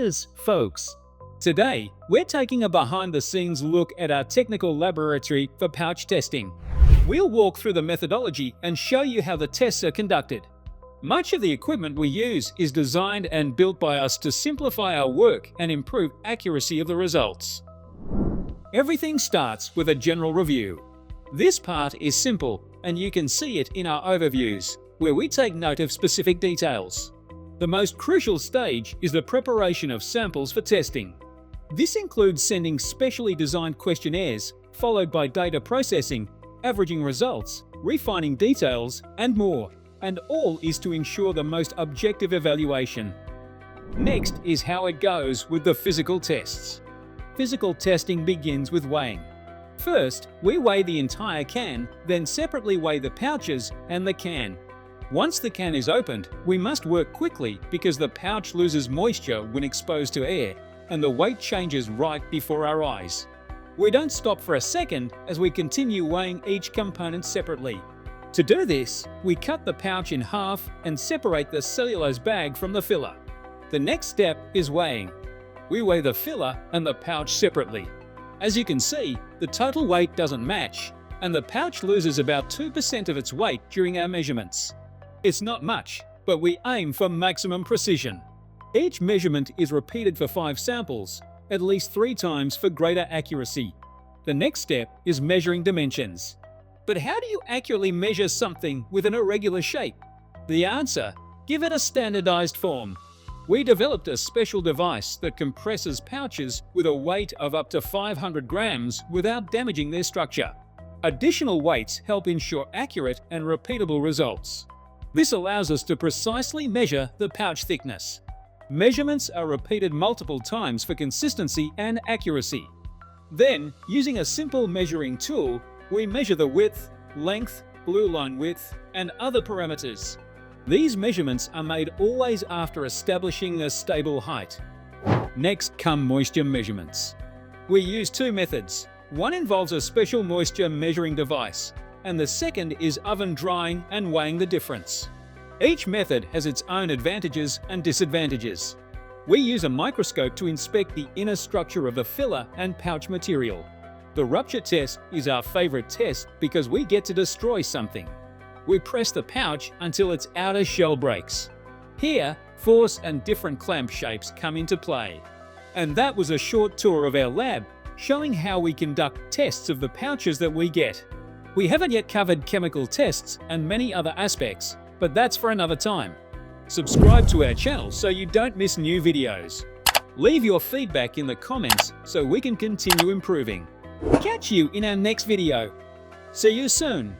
Cheers, folks! Today, we're taking a behind-the-scenes look at our technical laboratory for pouch testing. We'll walk through the methodology and show you how the tests are conducted. Much of the equipment we use is designed and built by us to simplify our work and improve accuracy of the results. Everything starts with a general review. This part is simple, and you can see it in our overviews, where we take note of specific details. The most crucial stage is the preparation of samples for testing. This includes sending specially designed questionnaires, followed by data processing, averaging results, refining details, and more, and all is to ensure the most objective evaluation. Next is how it goes with the physical tests. Physical testing begins with weighing. First, we weigh the entire can, then separately weigh the pouches and the can. Once the can is opened, we must work quickly because the pouch loses moisture when exposed to air, and the weight changes right before our eyes. We don't stop for a second as we continue weighing each component separately. To do this, we cut the pouch in half and separate the cellulose bag from the filler. The next step is weighing. We weigh the filler and the pouch separately. As you can see, the total weight doesn't match, and the pouch loses about 2% of its weight during our measurements. It's not much, but we aim for maximum precision. Each measurement is repeated for 5 samples, at least 3 times for greater accuracy. The next step is measuring dimensions. But how do you accurately measure something with an irregular shape? The answer: give it a standardized form. We developed a special device that compresses pouches with a weight of up to 500 grams without damaging their structure. Additional weights help ensure accurate and repeatable results. This allows us to precisely measure the pouch thickness. Measurements are repeated multiple times for consistency and accuracy. Then, using a simple measuring tool, we measure the width, length, blue line width, and other parameters. These measurements are made always after establishing a stable height. Next come moisture measurements. We use 2 methods. One involves a special moisture measuring device, and the second is oven drying and weighing the difference. Each method has its own advantages and disadvantages. We use a microscope to inspect the inner structure of the filler and pouch material. The rupture test is our favorite test because we get to destroy something. We press the pouch until its outer shell breaks. Here, force and different clamp shapes come into play. And that was a short tour of our lab, showing how we conduct tests of the pouches that we get. We haven't yet covered chemical tests and many other aspects, but that's for another time. Subscribe to our channel so you don't miss new videos. Leave your feedback in the comments so we can continue improving. Catch you in our next video. See you soon.